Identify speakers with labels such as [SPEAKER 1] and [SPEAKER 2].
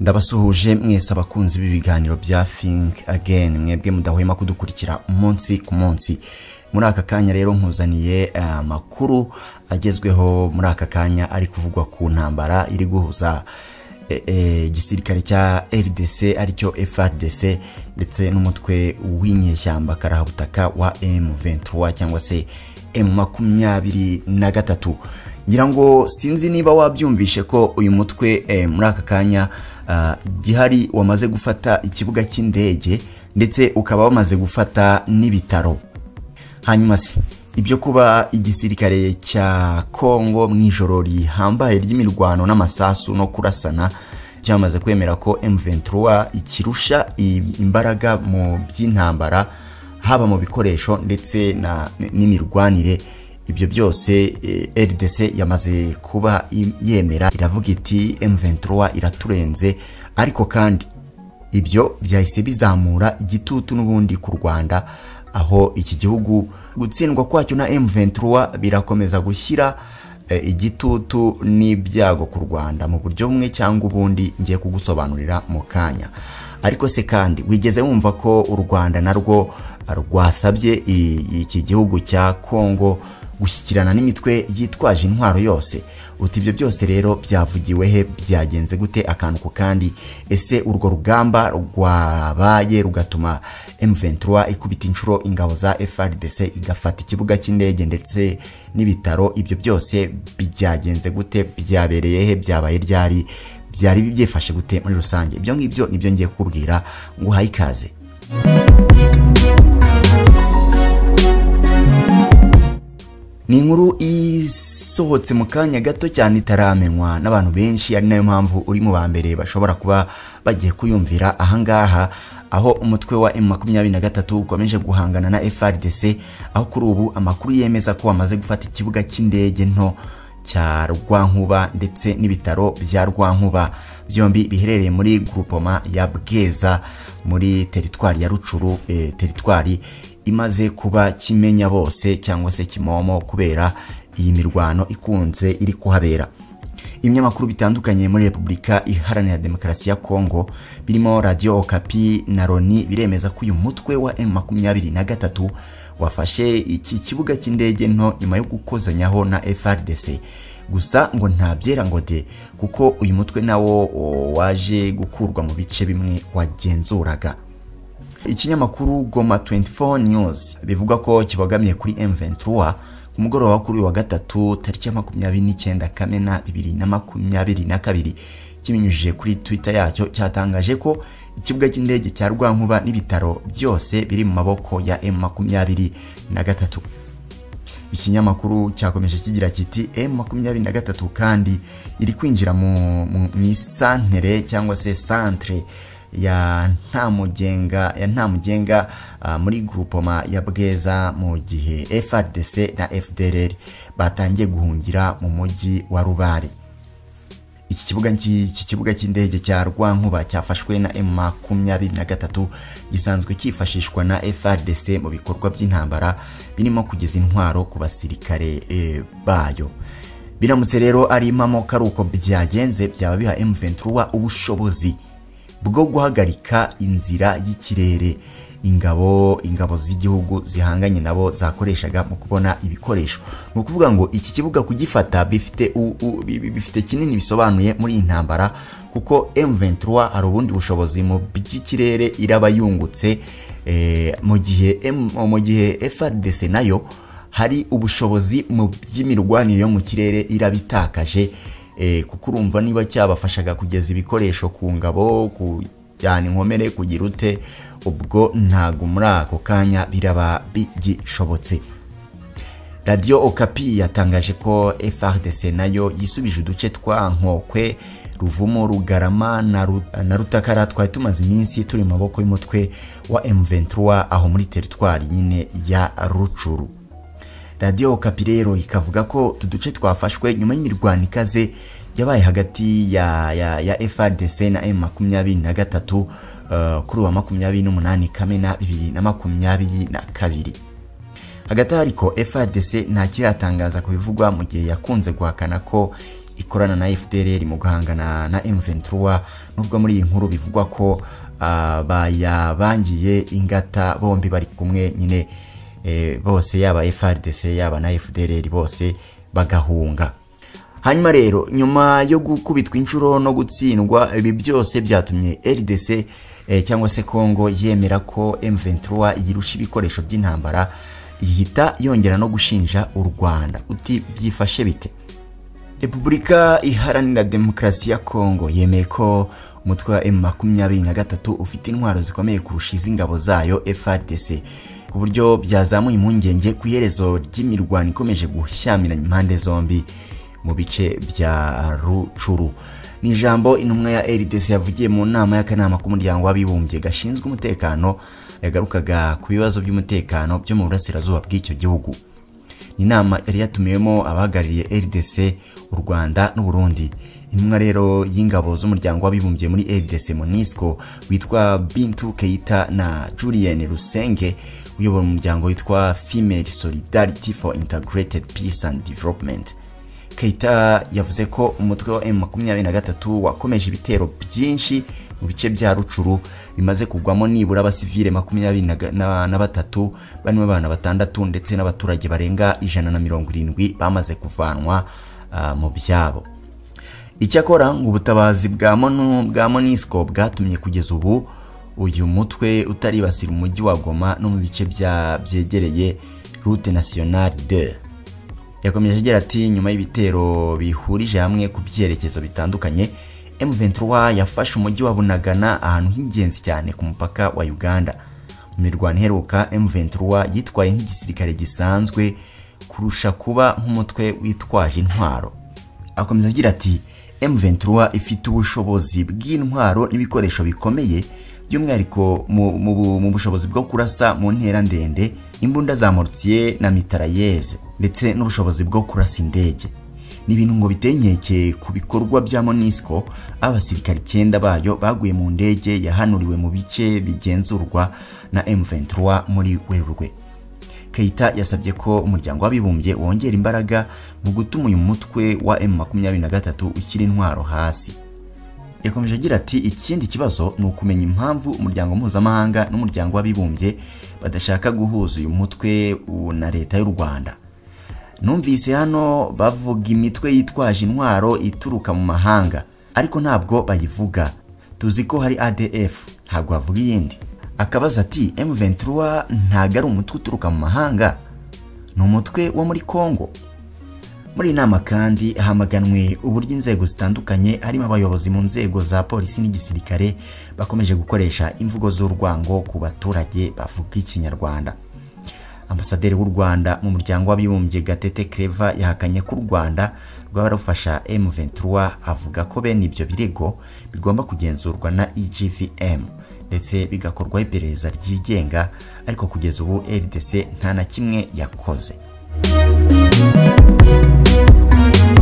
[SPEAKER 1] Ndabasuhuje mwese abakunzi b'ibiganiro bya Think Again, mwebwe mudahwema kudukurikira umunsi ku munsi. Muri aka kanya rero nkuzaniye amakuru agezweho muri aka kanya ari kuvugwa ku ntambara iri guhuza igisirikare cya RDC aricyo FARDC ndetse n'umutwe w'inyeshyamba karahabutaka wa M23 cyangwa se M23. ngira ngo sinzi niba wabyumvishe ko uyu mutwe muri aka kanya gihari wamaze gufata ikibuga cy'indege ndetse ukaba wamaze gufata n'ibitaro. Hanyuma se ibyo kuba igisirikare cya Kongo mwijoro rihambaye ry'imirwano n'amasasu no kurasana cyamaze kwemera ko M23 ikirusha imbaraga mu by'intambara haba mu bikoresho ndetse n'imirwanire, ibyo byose RDC yamaze kuba yemera, iravuga iti M23 iraturenze. Ariko kandi ibyo byahise bizamura igitutu n'ubundi ku Rwanda, aho iki gihugu gutsindwa kwacyo na M23 birakomeza gushyira igitutu n'ibyago ku Rwanda mu buryo bumwe cyangwa ubundi ngiye kugusobanurira mu kanya. Ariko se kandi wigeze wumva ko u Rwanda narwo rwasabye iki gihugu cya Kongo gushyikirana n'imitwe yitwaje intwaro yose? Uti ibyo byose rero byavugiwe he, byagenze gute akantu ku kandi? Ese urwo rugamba rwabaye rugatuma M23 ikubita inshuro ingabo za FARDC igafata ikibuga cy'indege ndetse n'ibitaro, ibyo byose byagenze gute, byabereye he, byabaye ryari, byari byifashe gute muri rusange? Ibyo ngibyo nibyo ngiye kukubwira, ngo hayi kaze. Ni inkuru isohotse mu kanya gato cyane itaramenywa n'abantu benshi, ari nayo mpamvu uri mu bambere bashobora kuba bagiye kuyumvira ahangaha, aho umutwe wa M23 ukomeje guhangana na FARDC, aho kuri ubu amakuru yemeza ko wamaze gufata ikibuga cy'indege nto cya Rwankuba ndetse n'ibitaro bya Rwankuba, byombi biherereye muri groupement ya Bweza muri teritwari ya Rucuru, teritwari imaze kuba kimenya bose cyangwa se Kimomo kubera iyi mirwano ikunze iri kuhabera. Ibinyamakuru bitandukanye muri Repubulika Iharanira Demokarasi ya Kongo birimo Radio Okapi na Roni biremeza ko uyu mutwe wa M23 wafashe iki kibuga cy'indege nto nyuma yo gukozanyaho na FARDC. Gusa ngo nta byera ngo de, kuko uyu mutwe nawo waje gukurwa mu bice bimwe wagenzuraga. Ikinyamakuru Goma 24 News bivuga ko kibogamiye kuri M23 ku mugoroba kuri wa gatatu tariki ya 29 Kamena 2022, kibinyujije kuri Twitter yacyo cyatangaje ko ikibuga cy'indege cya Rwankuba n'ibitaro byose biri mu maboko ya M23. Ikinyamakuru cyakomeje kigira kiti M23 kandi iri kwinjira mu isantere cyangwa se centre ya Ntamugenga muri groupement ya Bweza, mu gihe FARDC na FDLR batangiye guhungira mu mujyi wa Rubare. Iki kibuga cy'indege cya Rwankuba cyafashwe na M23 gisanzwe cyifashishwa na FARDC mu bikorwa by'intambara birimo kugeza intwaro ku basirikare bayo. Biramutse rero ari impamo karuko byagenze, byaba biha M23 ubushobozi bwo guhagarika inzira y'ikirere ingabo z'igihugu zihanganye nabo zakoreshaga mu kubona ibikoresho. Ni ukuvuga ngo iki kibuga kugifata bifite kinini bisobanuye muri intambara, kuko M23 hari ubundi bushobozi mu by'ikirere iraba yungutse, mu gihe FARDC nayo hari ubushobozi mu by'imirwanire yo mu kirere irabitakaje. Kuko urumva niba cyabafashaga kugeza ibikoresho ku ngabo, kujyana inkomere, kugira ute, ubwo ntago muri ako kanya biraba bigishobotse. Radio Okapi yatangaje ko FARDC nayo yisubije uduce twa Nkokwe, Ruvumo, Rugarama na Rutakara twari tumaze iminsi turi mu maboko y'umutwe wa M23 aho muri teritwari nyine ya Rucuru. Radio Okapi rero ikavuga ko tuduce twafashwe nyuma y'imirwano ikaze yabaye hagati ya FARDC na M23 kuri wa 28 Kamena 2022. Hagati ariko FARDC nta kiratangaza kubivugwa mu gihe yakunze guhakana ko ikorana na FDLR mu guhangana na M23, nubwo muri iyi nkuru bivugwa ko bayabangiye ingata bombi bari kumwe nyine bose yaba FARDC yaba na FDLR bose bagahunga. Hanyuma rero nyuma yo gukubitwa inshuro no gutsindwa, ibi byose byatumye RDC cyangwa se Congo yemera ko M23 yirusha ibikoresho by'intambara, ihita yongera no gushinja u Rwanda. Uti byifashe bite? Repubulika Iharanira Demokarasi ya Congo yemeye ko umutwe wa M23 ufite intwaro zikomeye kurusha iz'ingabo zayo FARDC, ku buryo byazamuye impungenge ku iherezo ry'imirwano ikomeje gushyamiranya impande zombi mu bice bya Rucuru. Ni ijambo intumwa ya RDC yavugiye mu nama y'akanama k'umuryango w'abibumbye gashinzwe umutekano, yagarukaga ku bibazo by'umutekano byo mu burasirazuba bw'icyo gihugu. Ni inama yari yatumiwemo abahagarariye RDC, u Rwanda n'u Burundi. Intumwa rero y'ingabo z'umuryango w'abibumbye muri RDC MONUSCO witwa Bintou Keita na Julien Rusenge uyobora umuryango witwa Female Solidarity for Integrated Peace and Development. Keita yavuze ko umutwe wa M23 wakomeje ibitero byinshi mu bice bya Rucuru, bimaze kugwamo nibura abasivile 23 barimo abana 6 ndetse n'abaturage barenga 170 bamaze kuvanwa mu byabo. Icyakora ngo ubutabazi bwa MONUSCO bwatumye kugeza ubu uyu mutwe utaribasira umujyi wa Goma no mu bice byegereye Route Nationale 2. Yakomeje agira ati nyuma y'ibitero bihurije hamwe ku byerekezo bitandukanye, M23 yafashe umujyi wa Bunagana, ahantu h'ingenzi cyane ku mupaka wa Uganda. Mu mirwano iheruka M23 yitwaye nk'igisirikare gisanzwe kurusha kuba nk'umutwe witwaje intwaro. Akomeza agira ati M23 ifite ubushobozi bw'intwaro n'ibikoresho bikomeye, by'umwihariko mu bushobozi bwo kurasa mu ntera ndende, imbunda za mortier na mitrailleuse, ndetse n'ubushobozi bwo kurasa indege. Ni ibintu ngo bitenyeke ku bikorwa bya MONUSCO. Abasirikari 9 bayo baguye mu ndege yahanuriwe mu bice bigenzurwa na M23 muri Werurwe. Keita yasabye ko umuryango w'abibumbye wongera imbaraga mu gutuma uyu mutwe wa M23 ushyira intwaro hasi. Yakomeje agira ati ikindi kibazo ni ukumenya impamvu umuryango mpuzamahanga n'umuryango w'abibumbye badashaka guhuza uyu mutwe na leta y'u Rwanda. Numvise hano bavuga imitwe yitwaje intwaro ituruka mu mahanga, ariko ntabwo bayivuga. Tuzi ko hari ADF, ntabwo bavuga iyindi. Akabaza ati M23 ntago ari umutwe uturuka mu mahanga, ni umutwe wo muri Congo. Muri inama kandi hamaganwe uburyo inzego zitandukanye harimo abayobozi mu nzego za polisi n'igisirikare bakomeje gukoresha imvugo z'urwango ku baturage bavuga ikinyarwanda. Ambasaderi w'u Rwanda mu muryango w'abibumbye Gatete Claver yahakanye ko u Rwanda rw'abarufasha M23, avuga ko bene ibyo birego bigomba kugenzurwa na EGVM ndetse bigakorwaho iperereza ryigenga, ariko kugeza ubu RDC nta na kimwe yakoze.